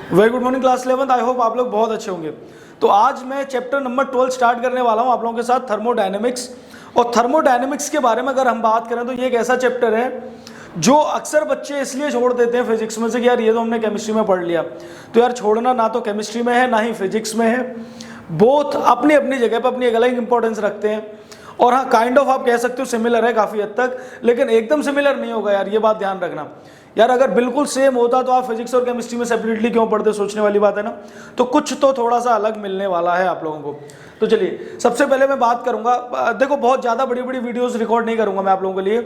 Very good morning class 11th। I hope आप लोग बहुत अच्छे होंगे। तो आज मैं चैप्टर नंबर 12 स्टार्ट करने वाला हूं आप लोगों के साथ, थर्मोडायनेमिक्स। और थर्मोडायनेमिक्स के बारे में अगर हम बात करें तो ये एक ऐसा चैप्टर है जो अक्सर बच्चे इसलिए छोड़ देते हैं फिजिक्स में से कि यार ये तो हमने केमिस्ट्री में पढ़ लिया। तो यार छोड़ना ना तो केमिस्ट्री में है ना ही फिजिक्स में है, बोथ अपनी अपनी जगह पर अपनी अलग इंपॉर्टेंस रखते हैं। और हाँ, काइंड ऑफ आप कह सकते हो सिमिलर है काफ़ी हद तक, लेकिन एकदम सिमिलर नहीं होगा यार, ये बात ध्यान रखना। यार अगर बिल्कुल सेम होता तो आप फिजिक्स और केमिस्ट्री में सेपरेटली क्यों पढ़ते, सोचने वाली बात है ना। तो कुछ तो थोड़ा सा अलग मिलने वाला है आप लोगों को। तो चलिए सबसे पहले मैं बात करूंगा, देखो बहुत ज़्यादा बड़ी बड़ी वीडियोस रिकॉर्ड नहीं करूंगा मैं आप लोगों के लिए,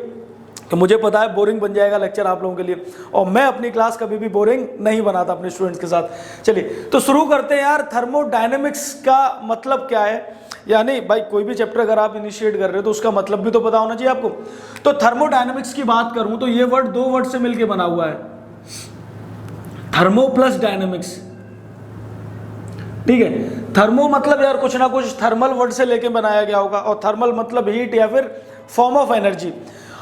तो मुझे पता है बोरिंग बन जाएगा लेक्चर आप लोगों के लिए, और मैं अपनी क्लास कभी भी बोरिंग नहीं बनाता अपने स्टूडेंट्स के साथ। चलिए तो शुरू करते हैं यार। थर्मोडायनेमिक्स का मतलब क्या है, यानी भाई कोई भी चैप्टर अगर आप इनिशिएट कर रहे हो तो उसका मतलब भी तो पता होना चाहिए आपको। तो थर्मोडायनेमिक्स की बात करूं तो ये वर्ड दो वर्ड से मिलकर बना हुआ है, थर्मो प्लस डायनेमिक्स। ठीक है, थर्मो मतलब यार कुछ ना कुछ थर्मल वर्ड से लेके बनाया गया होगा, और थर्मल मतलब हीट या फिर फॉर्म ऑफ एनर्जी।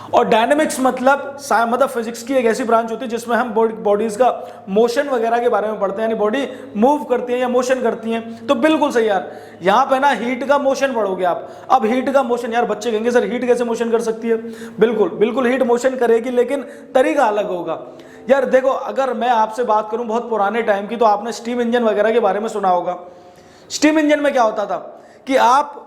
और डायनेमिक्स मतलब फिजिक्स की एक ऐसी ब्रांच होती है जिसमें हम बॉडीज का मोशन वगैरह के बारे में पढ़ते हैं, यानी बॉडी मूव करती है या मोशन करती है। तो बिल्कुल सही यार, यहाँ पे ना हीट का मोशन पढ़ोगे आप। अब हीट का मोशन, यार बच्चे कहेंगे सर हीट कैसे मोशन कर सकती है। बिल्कुल बिल्कुल हीट मोशन करेगी, लेकिन तरीका अलग होगा। यार देखो, अगर मैं आपसे बात करूं बहुत पुराने टाइम की, तो आपने स्टीम इंजन वगैरह के बारे में सुना होगा। स्टीम इंजन में क्या होता था कि आप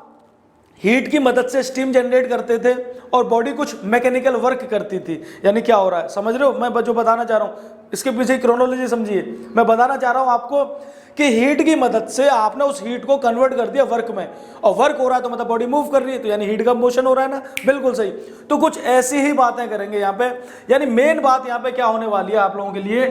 हीट की मदद से स्टीम जनरेट करते थे और बॉडी कुछ मैकेनिकल वर्क करती थी। यानी क्या हो रहा है, समझ रहे हो मैं जो बताना चाह रहा हूँ, इसके पीछे क्रोनोलॉजी समझिए। मैं बताना चाह रहा हूँ आपको कि हीट की मदद से आपने उस हीट को कन्वर्ट कर दिया वर्क में, और वर्क हो रहा है तो मतलब बॉडी मूव कर रही है, तो यानी हीट का मोशन हो रहा है ना। बिल्कुल सही। तो कुछ ऐसी ही बातें करेंगे यहाँ पे। यानी मेन बात यहाँ पे क्या होने वाली है आप लोगों के लिए,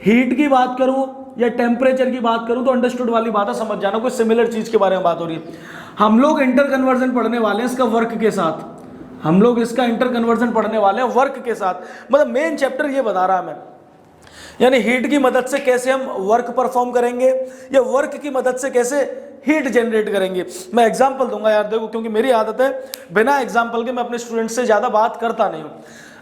हीट की बात करूं या टेम्परेचर की बात करूं तो अंडरस्टूड वाली बात है, समझ जाना कोई सिमिलर चीज के बारे में बात हो रही है। हम लोग इंटर कन्वर्जन पढ़ने वाले हैं इसका वर्क के साथ, हम लोग इसका इंटर कन्वर्जन पढ़ने वाले हैं वर्क के साथ। मतलब मेन चैप्टर ये बता रहा है मैं, यानी हीट की मदद से कैसे हम वर्क परफॉर्म करेंगे या वर्क की मदद से कैसे हीट जनरेट करेंगे। मैं एग्जांपल दूंगा यार, देखो क्योंकि मेरी आदत है बिना एग्जांपल के मैं अपने स्टूडेंट से ज्यादा बात करता नहीं हूं।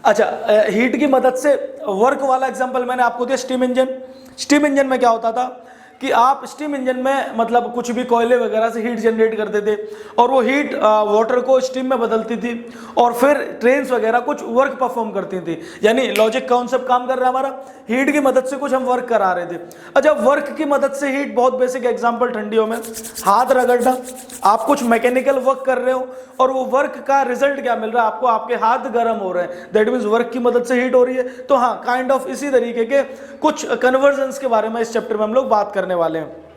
अच्छा, हीट की मदद से वर्क वाला एग्जांपल मैंने आपको दिया, स्टीम इंजन। स्टीम इंजन में क्या होता था कि आप स्टीम इंजन में मतलब कुछ भी कोयले वगैरह से हीट जनरेट करते थे, और वो हीट वाटर को स्टीम में बदलती थी, और फिर ट्रेन्स वगैरह कुछ वर्क परफॉर्म करती थी। यानी लॉजिक कॉन्सेप्ट काम कर रहा है हमारा, हीट की मदद से कुछ हम वर्क करा रहे थे। अच्छा, वर्क की मदद से हीट, बहुत बेसिक एग्जांपल ठंडियों में हाथ रगड़ना, आप कुछ मैकेनिकल वर्क कर रहे हो और वो वर्क का रिजल्ट क्या मिल रहा है आपको, आपके हाथ गर्म हो रहे हैं, दैट मीन्स वर्क की मदद से हीट हो रही है। तो हाँ, काइंड ऑफ इसी तरीके के कुछ कन्वर्जन्स के बारे में इस चैप्टर में हम लोग बात करने वाले हैं।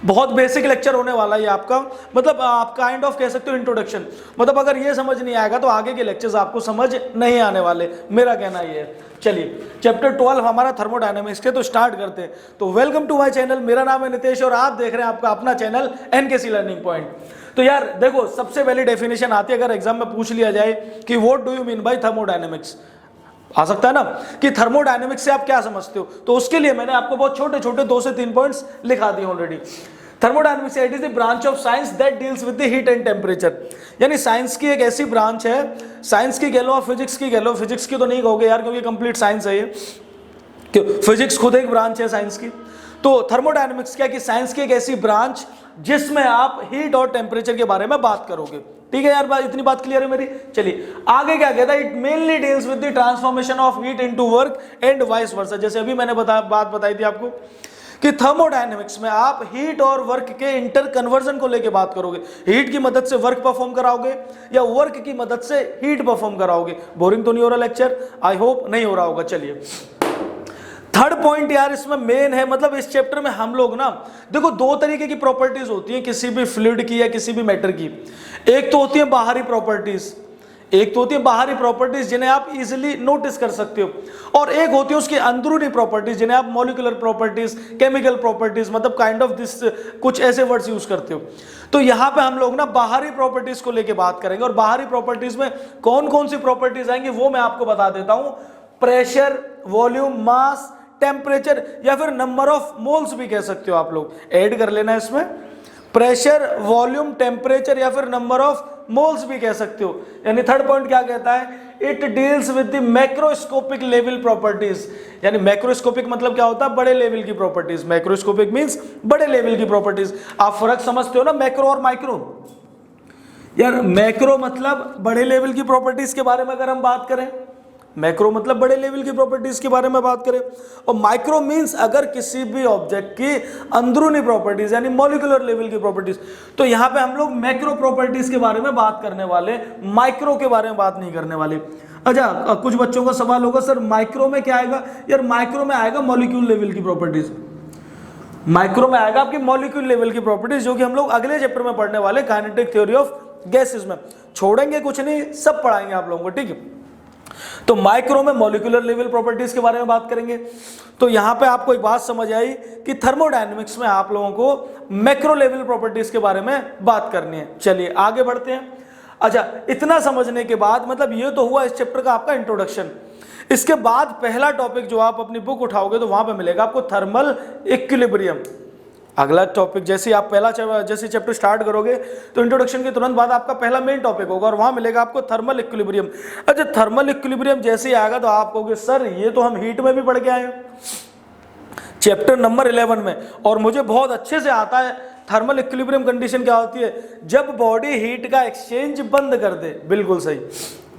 बहुत बेसिक लेक्चर होने वाला है आपका, मतलब आप काइंड ऑफ कह सकते हो इंट्रोडक्शन। मतलब अगर ये समझ नहीं आएगा तो आगे के लेक्चर्स आपको समझ नहीं आने वाले, मेरा कहना ये है। चलिए चैप्टर 12 हमारा थर्मोडायनेमिक्स के, तो स्टार्ट करते हैं। तो वेलकम टू माय चैनल, मेरा नाम है नितेश और आप देख रहे हैं आपका अपना चैनल एनकेसी लर्निंग पॉइंट। तो यार देखो, सबसे पहली डेफिनेशन आती है, अगर एग्जाम में पूछ लिया जाए कि what do you mean by thermodynamics, आ सकता है ना कि थर्मोडायनेमिक्स से आप क्या समझते हो, तो उसके लिए मैंने आपको बहुत छोटे छोटे 2 से 3 पॉइंट्स लिखा दिए already. Thermodynamics it is the branch of science that deals with the heat and temperature. यानी साइंस की एक ऐसी ब्रांच है, साइंस की कह लो, फिजिक्स की कह लो, फिजिक्स की तो नहीं कहोगे यार क्योंकि कंप्लीट साइंस है ये, क्यों फिजिक्स खुद एक ब्रांच है साइंस की। तो थर्मोडायनेमिक्स क्या कि साइंस की एक ऐसी ब्रांच जिसमें आप हीट और टेम्परेचर के बारे में बात करोगे। ठीक है यार, इतनी बात क्लियर है मेरी। चलिए आगे क्या कहता है, it mainly deals with the transformation of heat into work and vice versa. जैसे अभी मैंने बात बताई थी आपको कि थर्मोडायनेमिक्स में आप हीट और वर्क के इंटर कन्वर्जन को लेके बात करोगे, हीट की मदद से वर्क परफॉर्म कराओगे या वर्क की मदद से हीट परफॉर्म कराओगे। बोरिंग तो नहीं हो रहा लेक्चर, आई होप नहीं हो रहा होगा। चलिए थर्ड पॉइंट यार इसमें मेन है, मतलब इस चैप्टर में हम लोग ना देखो 2 तरीके की प्रॉपर्टीज होती हैं किसी भी फ्लूइड की या किसी भी मैटर की। एक तो होती है बाहरी प्रॉपर्टीज, एक तो होती है बाहरी प्रॉपर्टीज जिन्हें आप इजीली नोटिस कर सकते हो, और एक होती है उसकी अंदरूनी प्रॉपर्टीज जिन्हें आप मॉलिक्यूलर प्रॉपर्टीज, केमिकल प्रॉपर्टीज, मतलब काइंड ऑफ दिस कुछ ऐसे वर्ड्स यूज करते हो। तो यहाँ पे हम लोग ना बाहरी प्रॉपर्टीज को लेके बात करेंगे, और बाहरी प्रॉपर्टीज में कौन कौन सी प्रॉपर्टीज आएंगी वो मैं आपको बता देता हूं। प्रेशर, वॉल्यूम, मास, टेम्परेचर या फिर नंबर ऑफ मोल्स भी कह सकते हो आप लोग, ऐड कर लेना इसमें। प्रेशर, वॉल्यूम, टेम्परेचर या फिर नंबर ऑफ मोल्स भी कह सकते हो। यानी थर्ड पॉइंट क्या कहता है, it deals with the macroscopic level properties. यानी मैक्रोस्कोपिक मतलब क्या होता है, बड़े लेवल की प्रॉपर्टीज। मैक्रोस्कोपिक मींस बड़े लेवल की प्रॉपर्टीज। आप फर्क समझते हो ना मैक्रो और माइक्रो। यार मैक्रो मतलब बड़े लेवल की प्रॉपर्टीज के बारे में अगर हम बात करें, मैक्रो मतलब बड़े लेवल की प्रॉपर्टीज के बारे में बात करें, और माइक्रो मींस अगर किसी भी ऑब्जेक्ट की अंदरूनी प्रॉपर्टीज यानी मॉलिक्यूलर लेवल की प्रॉपर्टीज। तो यहां पे हम लोग मैक्रो प्रॉपर्टीज के बारे में बात करने वाले, माइक्रो के बारे में बात नहीं करने वाले। अच्छा, कुछ बच्चों का सवाल होगा सर माइक्रो में क्या आएगा। यार माइक्रो में आएगा मॉलिक्यूल लेवल की प्रॉपर्टीज। माइक्रो में आएगा आपकी मॉलिक्यूल लेवल की प्रॉपर्टीज, जो कि हम लोग अगले चैप्टर में पढ़ने वाले काइनेटिक थ्योरी ऑफ गैसेस में। छोड़ेंगे कुछ नहीं, सब पढ़ाएंगे आप लोगों को, ठीक है। तो माइक्रो में मॉलिक्यूलर लेवल प्रॉपर्टीज के बारे में बात करेंगे। तो यहां पे आपको एक बात समझ आई कि थर्मोडायनेमिक्स में आप लोगों को मैक्रो लेवल प्रॉपर्टीज के बारे में बात करनी है। चलिए आगे बढ़ते हैं। अच्छा, इतना समझने के बाद मतलब ये तो हुआ इस चैप्टर का आपका इंट्रोडक्शन। इसके बाद पहला टॉपिक जो आप अपनी बुक उठाओगे तो वहां पे मिलेगा आपको थर्मल इक्विलिब्रियम। अगला टॉपिक जैसे आप जैसे चैप्टर स्टार्ट करोगे तो इंट्रोडक्शन के तुरंत बाद आपका पहला मेन टॉपिक होगा और वहां मिलेगा आपको थर्मल इक्विलिब्रियम। अच्छा, थर्मल इक्विलिब्रियम जैसे ही आएगा तो आप कहोगे सर ये तो हम हीट में भी पढ़ के आए हैं चैप्टर नंबर 11 में, और मुझे बहुत अच्छे से आता है। थर्मल इक्विलिब्रियम कंडीशन क्या होती है, जब बॉडी हीट का एक्सचेंज बंद कर दे। बिल्कुल सही,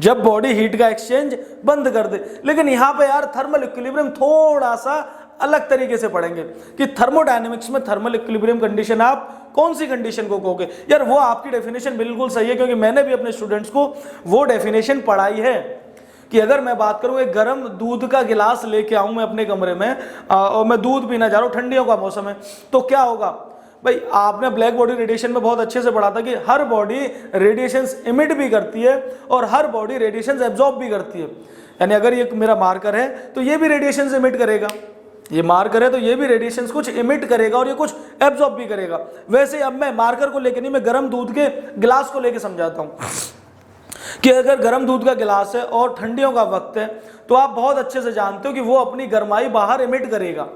जब बॉडी हीट का एक्सचेंज बंद कर दे। लेकिन यहां पे यार थर्मल इक्विलिब्रियम थोड़ा सा अलग तरीके से पढ़ेंगे कि थर्मोडायनेमिक्स में थर्मल इक्विलिब्रियम कंडीशन आप कौन सी कंडीशन को कहोगे। यार वो आपकी डेफिनेशन बिल्कुल सही है, क्योंकि मैंने भी अपने स्टूडेंट्स को वो डेफिनेशन पढ़ाई है कि अगर मैं बात करूं एक गर्म दूध का गिलास लेके आऊं मैं अपने कमरे में और मैं दूध पीना चाह रहा हूं, ठंडियों का मौसम है, तो क्या होगा भाई। आपने ब्लैक बॉडी रेडिएशन में बहुत अच्छे से पढ़ा था कि हर बॉडी रेडिएशंस इमिट भी करती है और हर बॉडी रेडिएशंस एब्जॉर्ब भी करती है। यानी अगर ये मेरा मार्कर है तो ये भी रेडिएशंस इमिट करेगा, ये मार्कर है तो ये भी रेडिएशंस कुछ इमिट करेगा और ये कुछ एब्जॉर्ब भी करेगा। वैसे अब मैं मार्कर को लेके नहीं, मैं गर्म दूध के गिलास को लेके समझाता हूं कि अगर गर्म दूध का गिलास है और ठंडियों का वक्त है तो आप बहुत अच्छे से जानते हो कि वो अपनी गर्माई बाहर इमिट करेगा,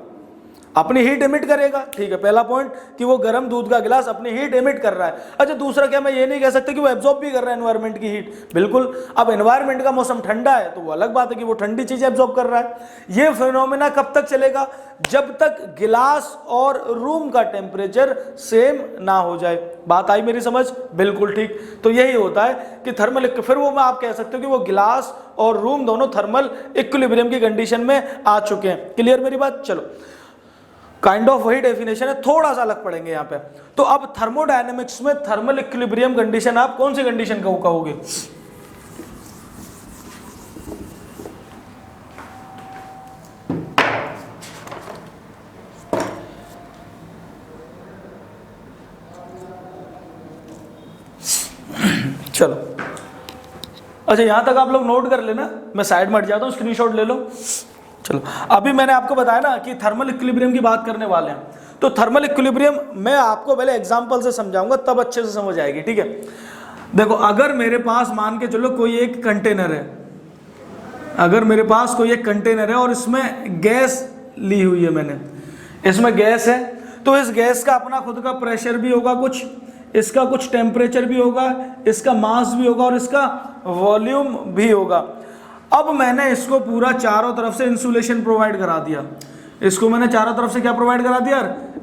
अपनी हीट इमिट करेगा। ठीक है, पहला पॉइंट कि वो गर्म दूध का गिलास अपनी हीट इमिट कर रहा है। अच्छा, दूसरा क्या मैं ये नहीं कह सकता कि वो एब्जॉर्ब भी कर रहा है एनवायरनमेंट की हीट। बिल्कुल, अब एनवायरनमेंट का मौसम ठंडा है तो वो अलग बात है कि वो ठंडी चीज एब्जॉर्ब कर रहा है। ये फिनोमेना कब तक चलेगा, जब तक गिलास और रूम का टेम्परेचर सेम ना हो जाए। बात आई मेरी समझ, बिल्कुल ठीक। तो यही होता है कि थर्मल, फिर वो मैं आप कह सकते हो कि वो गिलास और रूम दोनों थर्मल इक्विलिब्रियम की कंडीशन में आ चुके हैं। क्लियर मेरी बात। चलो, काइंड ऑफ वही डेफिनेशन है, थोड़ा सा अलग पढ़ेंगे यहाँ पे। तो अब थर्मोडायनेमिक्स में थर्मल इक्विलिब्रियम कंडीशन आप कौन सी कंडीशन को कहोगे। चलो, अच्छा यहां तक आप लोग नोट कर लेना, मैं साइड में हट जाता हूं, स्क्रीनशॉट ले लो। चलो, अभी मैंने आपको बताया ना कि थर्मल इक्विलिब्रियम की बात करने वाले हैं। तो थर्मल इक्विलिब्रियम मैं आपको पहले एग्जांपल से समझाऊंगा, तब अच्छे से समझ आएगी। ठीक है, देखो अगर मेरे पास मान के चलो कोई एक कंटेनर है, अगर मेरे पास कोई एक कंटेनर है और इसमें गैस ली हुई है मैंने, इसमें गैस है, तो इस गैस का अपना खुद का प्रेशर भी होगा कुछ, इसका कुछ टेम्परेचर भी होगा, इसका मास भी होगा और इसका वॉल्यूम भी होगा। अब मैंने इसको पूरा चारों तरफ से इंसुलेशन प्रोवाइड करा दिया, इसको मैंने चारों तरफ से क्या प्रोवाइड करा दिया,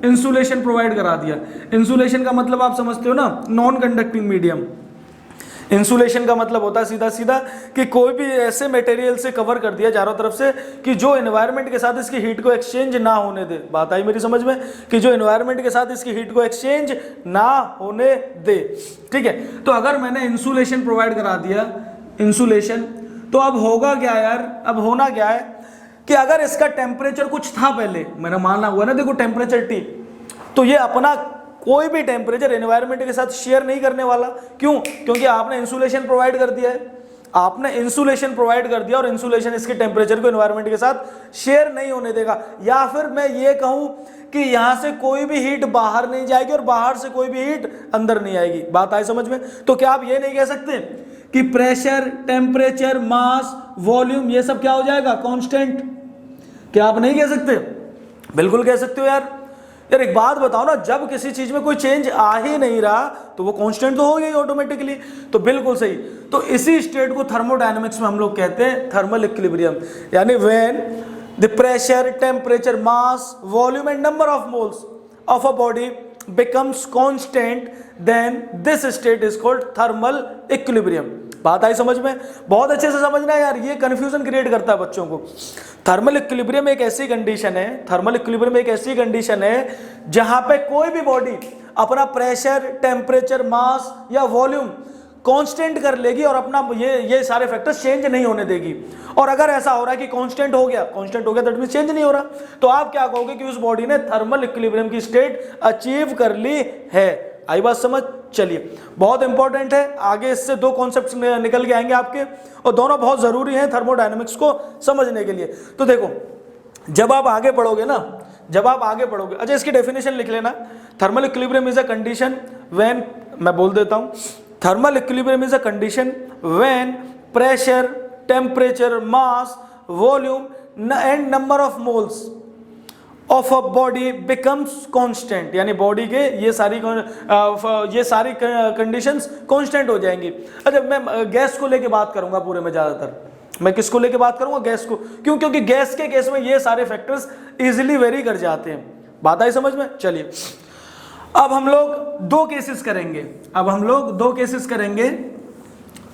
इंसुलेशन प्रोवाइड करा दिया। इंसुलेशन का मतलब आप समझते हो ना, नॉन कंडक्टिंग मीडियम। इंसुलेशन का मतलब होता है सीधा सीधा कि कोई भी ऐसे मटेरियल से कवर कर दिया चारों तरफ से कि जो एनवायरनमेंट के साथ इसकी हीट को एक्सचेंज ना होने दे। बात आई मेरी समझ में, कि जो एनवायरनमेंट के साथ इसकी हीट को एक्सचेंज ना होने दे। ठीक है, तो अगर मैंने इंसुलेशन प्रोवाइड करा दिया, इंसुलेशन, तो अब होगा क्या यार, अब होना क्या है कि अगर इसका टेम्परेचर कुछ था पहले, मैंने माना हुआ ना, देखो टेम्परेचर T, तो ये अपना कोई भी टेम्परेचर एनवायरनमेंट के साथ शेयर नहीं करने वाला। क्यों? क्योंकि आपने इंसुलेशन प्रोवाइड कर दिया है, आपने इंसुलेशन प्रोवाइड कर दिया और इंसुलेशन इसके टेम्परेचर को एनवायरनमेंट के साथ शेयर नहीं होने देगा। या फिर मैं ये कहूं कि यहां से कोई भी हीट बाहर नहीं जाएगी और बाहर से कोई भी हीट अंदर नहीं आएगी। बात आई समझ में। तो क्या आप ये नहीं कह सकते कि प्रेशर, टेम्परेचर, मास, वॉल्यूम ये सब क्या हो जाएगा, कांस्टेंट? क्या आप नहीं कह सकते? बिल्कुल कह सकते हो यार, यार एक बात बताओ ना, जब किसी चीज में कोई चेंज आ ही नहीं रहा तो वो कांस्टेंट तो हो गई ऑटोमेटिकली। तो बिल्कुल सही। तो इसी स्टेट को थर्मोडायनेमिक्स में हम लोग कहते हैं थर्मल इक्विलिब्रियम, यानी when the pressure, temperature, mass, volume and number of moles of a body becomes constant, then this state is called thermal equilibrium। बात आई समझ में? बहुत अच्छे से समझना है यार, ये कंफ्यूजन क्रिएट करता है बच्चों को। थर्मल इक्विलिब्रियम एक ऐसी कंडीशन है, थर्मल इक्विलिब्रियम एक ऐसी कंडीशन है जहां पे कोई भी बॉडी अपना प्रेशर, टेम्परेचर, मास या वॉल्यूम कांस्टेंट कर लेगी और अपना ये सारे फैक्टर्स चेंज नहीं होने देगी। और अगर ऐसा हो रहा है कि कांस्टेंट हो गया दैट मींस चेंज नहीं हो रहा, तो आप क्या कहोगे कि उस बॉडी ने थर्मल इक्विलिब्रियम की स्टेट अचीव कर ली है। आई बात समझ? चलिए, बहुत इंपॉर्टेंट है, आगे इससे दो कॉन्सेप्ट्स निकल के आएंगे आपके, और दोनों बहुत जरूरी हैं थर्मोडायनेमिक्स को समझने के लिए। तो देखो, जब आप आगे पढ़ोगे ना, अच्छा इसकी डेफिनेशन लिख लेना। Thermal equilibrium is a condition when, मैं बोल देता हूं, thermal equilibrium is a condition when pressure, temperature, mass, volume and number of moles of a body becomes constant, यानी बॉडी के ये सारी कंडीशंस कांस्टेंट हो जाएंगी। अच्छा, मैं गैस को लेके बात करूंगा पूरे में, ज्यादातर मैं किसको लेके बात करूंगा? गैस को। क्यों? क्योंकि गैस के केस में ये सारे फैक्टर्स इजीली वेरी कर जाते हैं। बात आई समझ में? चलिए, अब हम लोग दो केसेस करेंगे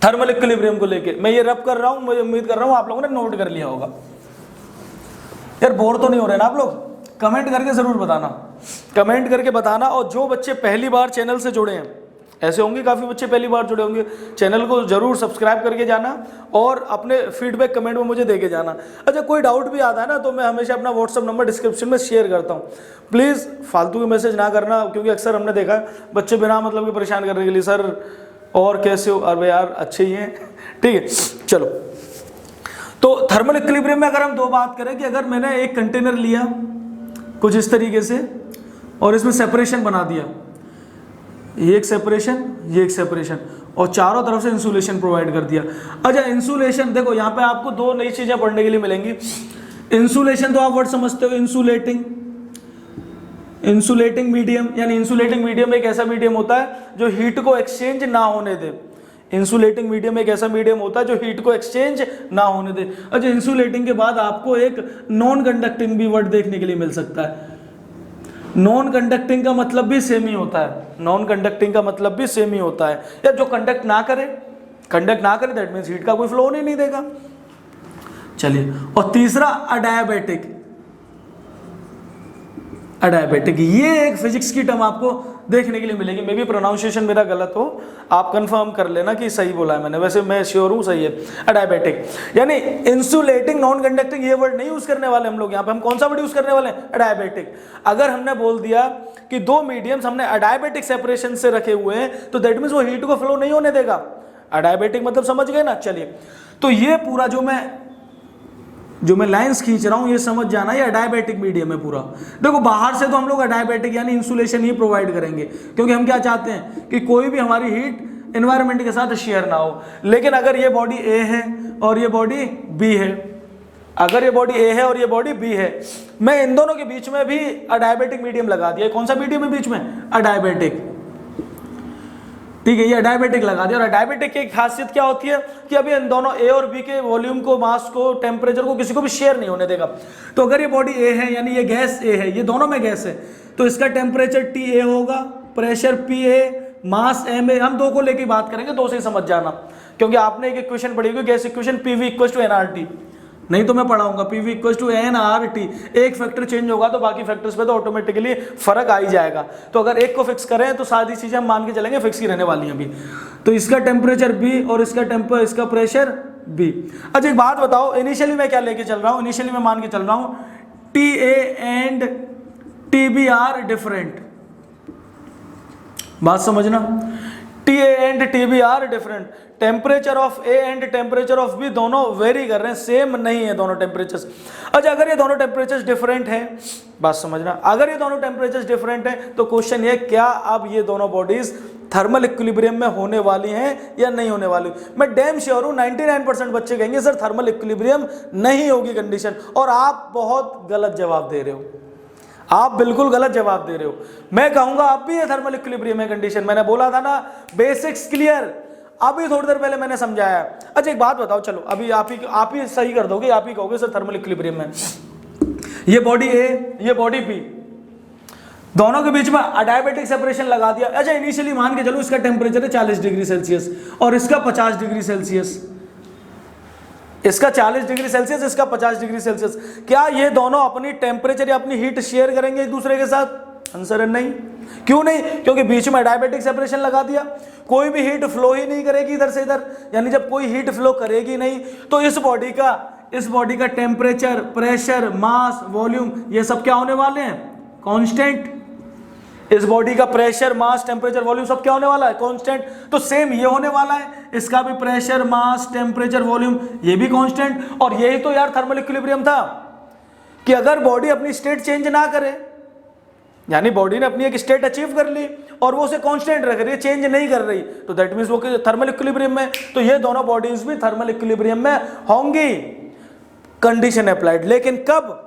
थर्मल इक्विलिब्रियम को लेके। मैं ये रब कर रहा हूं, मुझे उम्मीद कर रहा हूं आप लोगों ने नोट कर लिया होगा। यार बोर तो नहीं हो रहे ना आप लोग? कमेंट करके जरूर बताना, और जो बच्चे पहली बार चैनल से जुड़े हैं, ऐसे होंगे काफी बच्चे पहली बार जुड़े होंगे, चैनल को जरूर सब्सक्राइब करके जाना और अपने फीडबैक कमेंट में मुझे देके जाना। अच्छा, कोई डाउट भी आता है ना तो मैं हमेशा अपना व्हाट्सअप नंबर डिस्क्रिप्शन में शेयर करता हूँ। प्लीज़ फालतू के मैसेज ना करना, क्योंकि अक्सर हमने देखा बच्चे बिना मतलब के परेशान करने के लिए, सर और कैसे हो? अरे यार अच्छे ही हैं, ठीक है। चलो, तो थर्मल इक्विलिब्रियम में अगर हम दो बात करें कि अगर मैंने एक कंटेनर लिया कुछ इस तरीके से और इसमें सेपरेशन बना दिया, ये एक सेपरेशन और चारों तरफ से इंसुलेशन प्रोवाइड कर दिया। अच्छा, इंसुलेशन देखो, यहाँ पे आपको दो नई चीजें पढ़ने के लिए मिलेंगी। इंसुलेशन तो आप वर्ड समझते हो, इंसुलेटिंग मीडियम, यानी इंसुलेटिंग मीडियम एक ऐसा मीडियम होता है जो हीट को एक्सचेंज ना होने दे। इंसुलेटिंग मीडियम एक ऐसा मीडियम होता है जो हीट को एक्सचेंज ना होने दे। अच्छा, इंसुलेटिंग के बाद आपको एक नॉन कंडक्टिंग भी वर्ड देखने के लिए मिल सकता है। नॉन कंडक्टिंग का मतलब भी सेम ही होता है, यार जो कंडक्ट ना करे दैट मींस हीट का कोई फ्लो नहीं देगा। चलिए, और तीसरा अडायाबैटिक, ये एक फिजिक्स की टर्म आपको देखने के लिए मिलेगी। मे भी प्रोनाउंसिएशन मेरा गलत हो, आप कंफर्म कर लेना कि सही बोला है मैंने, वैसे मैं श्योर हूं सही है। अडायाबैटिक यानी इंसुलेटिंग, नॉन कंडक्टिंग ये वर्ड नहीं यूज करने वाले हम लोग यहाँ पे। हम कौन सा वर्ड यूज करने वाले हैं? अडायाबैटिक। अगर हमने बोल दिया कि दो मीडियम्स हमने अडायाबैटिक सेपरेशन से रखे हुए हैं तो दैट मीन्स वो हीट को फ्लो नहीं होने देगा। अडायाबैटिक मतलब समझ गए ना? चलिए, तो ये पूरा जो मैं लाइंस खींच रहा हूं ये समझ जाना, ये अडायाबैटिक मीडियम है पूरा। देखो, बाहर से तो हम लोग अडायाबैटिक यानी इंसुलेशन ही प्रोवाइड करेंगे, क्योंकि हम क्या चाहते हैं कि कोई भी हमारी हीट एनवायरनमेंट के साथ शेयर ना हो। लेकिन अगर ये बॉडी ए है और ये बॉडी बी है, मैं इन दोनों के बीच में भी अडायाबैटिक मीडियम लगा दिया। कौन सा मीडियम है बीच में? अडायाबैटिक। ठीक है, ये अडायाबैटिक लगा दिया। और अडायाबैटिक की खासियत क्या होती है कि अभी इन दोनों ए और बी के वॉल्यूम को, मास को, टेम्परेचर को किसी को भी शेयर नहीं होने देगा। तो अगर ये बॉडी ए है यानी ये गैस ए है, ये दोनों में गैस है, तो इसका टेम्परेचर टी ए होगा, pressure P A, mass M A. हम दो को लेके बात करेंगे, दो से समझ जाना, क्योंकि आपने एक इक्वेशन पढ़ी होगी gas equation, PV equal to NRT. नहीं तो मैं पढ़ाऊंगा पीवी इक्वल टू एनआरटी। एक फैक्टर चेंज होगा तो बाकी फैक्टर्स पे तो ऑटोमेटिकली फर्क आ ही जाएगा। तो अगर एक को फिक्स करें तो सारी चीजें हम मान के चलेंगे फिक्स ही रहने वाली हैं अभी। तो इसका टेम्परेचर बी और इसका प्रेशर बी। अच्छा, एक बात बताओ, इनिशियली मैं क्या लेके चल रहा हूं? इनिशियली मैं मान के चल रहा हूं T A and T B are different. बात समझना, T A and T B are different. Temperature of A and temperature of B दोनों वेरी कर रहे हैं, सेम नहीं है दोनों टेम्परेचर्स। अच्छा, अगर ये दोनों टेम्परेचर्स डिफरेंट हैं, बात समझना, अगर ये दोनों टेम्परेचर्स डिफरेंट हैं तो क्वेश्चन ये, क्या अब ये दोनों बॉडीज थर्मल इक्विलिब्रियम में होने वाली हैं या नहीं होने वाली? मैं डैम श्योर हूं 99% बच्चे कहेंगे सर थर्मल इक्विलिब्रियम नहीं होगी कंडीशन, और आप बहुत गलत जवाब दे रहे हो। आप बिल्कुल गलत जवाब दे रहे हो। मैं कहूंगा आप भी ये थर्मल इक्विलिब्रियम है कंडीशन, मैंने बोला था ना बेसिक्स क्लियर, अभी थोड़ी देर पहले मैंने समझाया। अच्छा एक बात बताओ, चलो अभी आप ही सही कर दोगे, आप ही कहोगे सर थर्मल इक्विलिब्रियम में ये बॉडी ए, ये बॉडी बी, दोनों के बीच में अडायबेटिक सेपरेशन लगा दिया। अच्छा इनिशियली मान के चलो इसका टेम्परेचर है 40 डिग्री सेल्सियस और इसका 50 डिग्री सेल्सियस, इसका 40 डिग्री सेल्सियस, इसका 50 डिग्री सेल्सियस। क्या ये दोनों अपनी टेम्परेचर या अपनी हीट शेयर करेंगे एक दूसरे के साथ? आंसर है नहीं। क्यों नहीं? क्योंकि बीच में डायबेटिक सेपरेशन लगा दिया, कोई भी हीट फ्लो ही नहीं करेगी इधर से इधर, यानी जब कोई हीट फ्लो करेगी नहीं तो इस बॉडी का टेम्परेचर, प्रेशर, मास, वॉल्यूम ये सब क्या होने वाले हैं? कांस्टेंट। इस बॉडी का प्रेशर, मास, टेम्परेचर, वॉल्यूम सब क्या होने वाला है? कांस्टेंट। तो सेम ये होने वाला है, इसका भी प्रेशर, मास, टेम्परेचर, वॉल्यूम ये भी कांस्टेंट। और यही तो यार थर्मल इक्विलिब्रियम था कि अगर बॉडी अपनी स्टेट चेंज ना करे, यानी बॉडी ने अपनी एक स्टेट अचीव कर ली और वो उसे कांस्टेंट रख रही है, चेंज नहीं कर रही, तो दैट मींस वो थर्मल इक्विलिब्रियम में। तो ये दोनों बॉडीज भी थर्मल इक्विलिब्रियम में होंगी, कंडीशन अप्लाइड। लेकिन कब?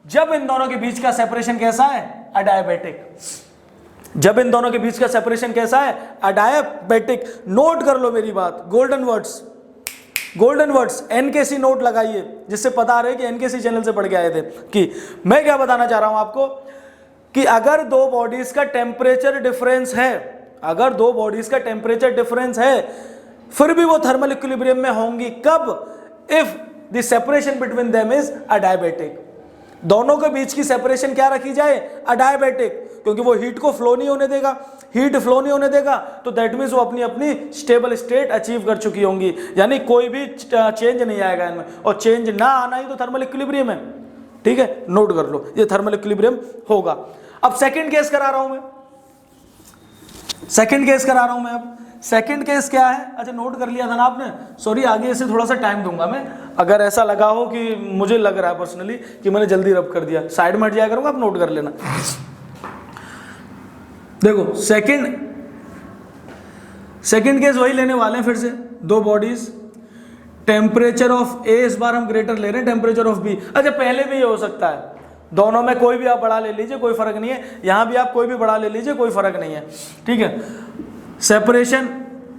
जब इन दोनों के बीच का सेपरेशन कैसा है? अडायबेटिक। जब इन दोनों के बीच का सेपरेशन कैसा है? अडायबेटिक। नोट कर लो मेरी बात, गोल्डन वर्ड्स एनकेसी नोट लगाइए, जिससे पता रहे कि एनकेसी चैनल से पढ़ के आए थे। कि मैं क्या बताना चाह रहा हूं आपको कि अगर दो बॉडीज का टेम्परेचर डिफरेंस है, अगर दो बॉडीज का टेम्परेचर डिफरेंस है, फिर भी वो थर्मल इक्विलिब्रियम में होंगी। कब? If the separation between them is adiabatic. दोनों के बीच की सेपरेशन क्या रखी जाए? अडायबेटिक, क्योंकि वो हीट को फ्लो नहीं होने देगा। हीट फ्लो नहीं होने देगा तो दैट मीन्स वो अपनी अपनी स्टेबल स्टेट अचीव कर चुकी होंगी, यानी कोई भी चेंज नहीं आएगा इनमें, और चेंज ना आना ही तो थर्मल इक्विलिब्रियम है। ठीक है, नोट कर लो, ये थर्मल इक्विलिब्रियम होगा। अब सेकंड केस करा रहा हूं मैं, सेकंड केस करा रहा हूं मैं। अब सेकंड केस क्या है? अच्छा नोट कर लिया था ना आपने, सॉरी आगे इसे थोड़ा सा टाइम दूंगा मैं, अगर ऐसा लगा हो कि मुझे लग रहा है पर्सनली कि मैंने जल्दी रब कर दिया, साइड में हट जाया करूंगा, आप नोट कर लेना। देखो सेकंड केस वही लेने वाले हैं फिर से, दो बॉडीज, टेम्परेचर ऑफ ए इस बार हम ग्रेटर ले रहे हैं टेम्परेचर ऑफ बी। अच्छा पहले भी ये हो सकता है, दोनों में कोई भी आप बड़ा ले लीजिए कोई फर्क नहीं है, यहां भी आप कोई भी बड़ा ले लीजिए कोई फर्क नहीं है। ठीक है, सेपरेशन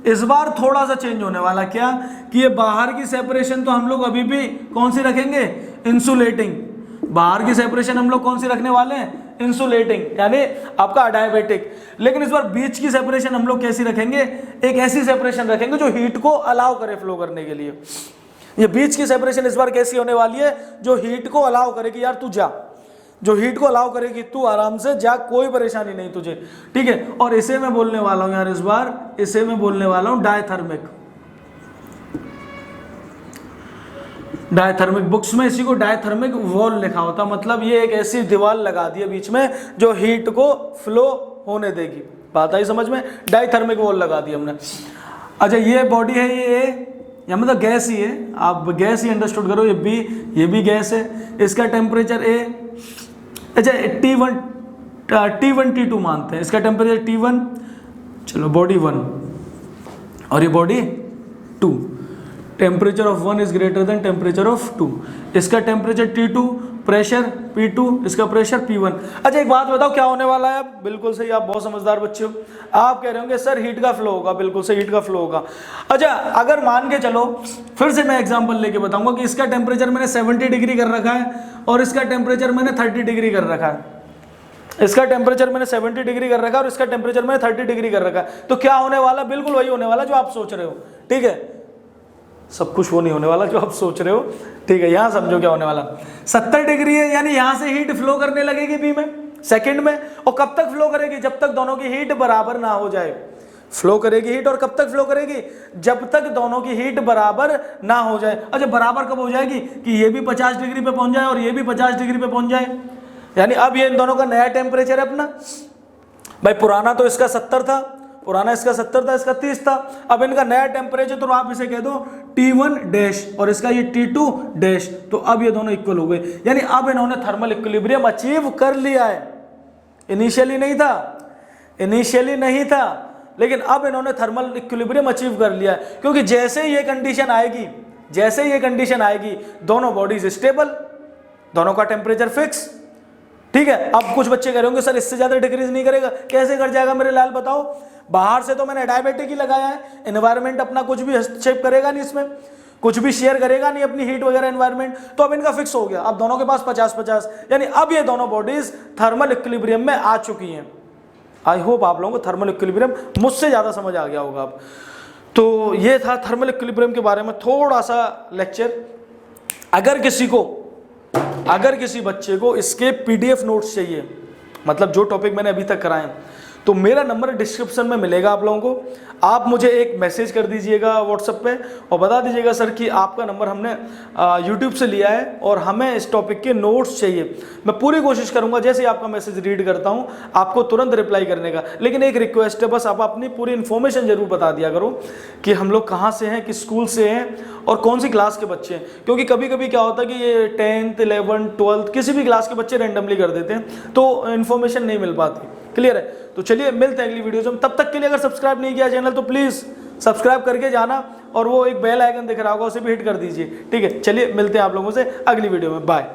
इस बार थोड़ा सा चेंज होने वाला, क्या कि ये बाहर की सेपरेशन तो हम लोग अभी भी कौन सी रखेंगे? इंसुलेटिंग। बाहर की सेपरेशन हम लोग कौन सी रखने वाले हैं? इंसुलेटिंग, यानी आपका अडायबेटिक। लेकिन इस बार बीच की सेपरेशन हम लोग कैसी रखेंगे? एक ऐसी सेपरेशन रखेंगे जो हीट को अलाउ करे फ्लो करने के लिए। ये बीच की सेपरेशन इस बार कैसी होने वाली है? जो हीट को अलाउ करे कि यार तू जा, जो हीट को अलाउ करेगी तू आराम से जा, कोई परेशानी नहीं तुझे। ठीक है, और इसे मैं बोलने वाला हूं यार इस बार, इसे मैं बोलने वाला हूं डायथर्मिक। डायथर्मिक बुक्स में इसी को डायथर्मिक वॉल लिखा होता, मतलब ये एक ऐसी दीवार लगा दी है बीच में जो हीट को फ्लो होने देगी। बात आई समझ में? डायथर्मिक वॉल लगा दी हमने। अच्छा ये बॉडी है, ये ए, या मतलब गैस ही है, आप गैस ही अंडरस्टूड करो। ये बी, ये भी गैस है, इसका टेम्परेचर ए। अच्छा T1 T2 मानते हैं, इसका टेम्परेचर T1, चलो बॉडी 1 और ये body 2। Temperature of 1 is greater than temperature of 2। इसका टेम्परेचर T2, प्रेशर P2, इसका प्रेशर P1। अच्छा एक बात बताओ क्या होने वाला है? बिल्कुल सही, आप बहुत समझदार बच्चे हो। आप कह रहे होंगे सर हीट का फ्लो होगा, बिल्कुल सही, हीट का फ्लो होगा। अच्छा अगर मान के चलो, फिर से मैं एग्जांपल लेके बताऊंगा कि इसका टेम्परेचर मैंने 70 डिग्री कर रखा है और इसका टेम्परेचर मैंने 30 डिग्री कर रखा है। इसका टेम्परेचर मैंने 70 डिग्री कर रखा है और इसका टेम्परेचर मैंने 30 डिग्री कर रखा है। तो क्या होने वाला? बिल्कुल वही होने वाला जो आप सोच रहे हो। ठीक है, सब कुछ वो नहीं होने वाला जो आप सोच रहे हो। ठीक है, यहां समझो क्या होने वाला। 70 डिग्री है, यानी यहां से हीट फ्लो करने लगेगी बी में, सेकंड में। और कब तक फ्लो करेगी? जब तक दोनों की हीट बराबर ना हो जाए। फ्लो करेगी हीट, और कब तक फ्लो करेगी? जब तक दोनों की हीट बराबर ना हो जाए। अच्छा बराबर कब हो जाएगी? कि ये भी 50 डिग्री पे पहुंच जाए और ये भी 50 डिग्री पे पहुंच जाए। यानी अब ये इन दोनों का नया टेम्परेचर है अपना। भाई पुराना तो इसका 70 था, पुराना इसका 70 था, इसका 30 था। अब इनका नया टेम्परेचर, तो आप इसे कह दो T1 डैश और इसका ये T2 डैश। तो अब ये दोनों इक्वल हो गए, यानी अब इन्होंने थर्मल इक्विलिब्रियम अचीव कर लिया है। इनिशियली नहीं था, इनिशियली नहीं था, लेकिन अब इन्होंने थर्मल इक्विलिब्रियम अचीव कर लिया है। क्योंकि जैसे ये कंडीशन आएगी, जैसे ये कंडीशन आएगी, दोनों बॉडीज स्टेबल, दोनों का टेम्परेचर फिक्स, ठीक है। अब कुछ बच्चे कह रहे होंगे सर इससे ज़्यादा डिक्रीज नहीं करेगा, कैसे कर जाएगा मेरे लाल बताओ। बाहर से तो मैंने डायबिटिक ही लगाया है, एनवायरनमेंट अपना कुछ भी हस्तक्षेप करेगा नहीं, इसमें कुछ भी शेयर करेगा नहीं अपनी हीट वगैरह एनवायरनमेंट, तो अब इनका फिक्स हो गया। अब दोनों के पास 50-50, यानी अब ये दोनों बॉडीज थर्मल इक्विलिब्रियम में आ चुकी हैं। आई होप आप लोगों को थर्मल इक्विलिब्रियम मुझसे ज़्यादा समझ आ गया होगा अब। तो ये था थर्मल इक्विलिब्रियम के बारे में थोड़ा सा लेक्चर। अगर किसी बच्चे को इसके पीडीएफ नोट्स चाहिए, मतलब जो टॉपिक मैंने अभी तक कराए, तो मेरा नंबर डिस्क्रिप्शन में मिलेगा आप लोगों को। आप मुझे एक मैसेज कर दीजिएगा व्हाट्सएप पे और बता दीजिएगा सर कि आपका नंबर हमने यूट्यूब से लिया है और हमें इस टॉपिक के नोट्स चाहिए। मैं पूरी कोशिश करूंगा जैसे ही आपका मैसेज रीड करता हूं आपको तुरंत रिप्लाई करने का। लेकिन एक रिक्वेस्ट है, बस आप अपनी पूरी इन्फॉर्मेशन जरूर बता दिया करो कि हम लोग कहाँ से हैं, किस स्कूल से हैं और कौन सी क्लास के बच्चे हैं। क्योंकि कभी कभी क्या होता है कि ये 10th 11th 12th किसी भी क्लास के बच्चे रैंडमली कर देते हैं, तो इन्फॉर्मेशन नहीं मिल पाती। क्लियर है? तो चलिए मिलते हैं अगली वीडियोज में। तब तक के लिए अगर सब्सक्राइब नहीं किया चैनल तो प्लीज़ सब्सक्राइब करके जाना और वो एक बेल आइकन दिख रहा होगा उसे भी हिट कर दीजिए। ठीक है, चलिए मिलते हैं आप लोगों से अगली वीडियो में। बाय।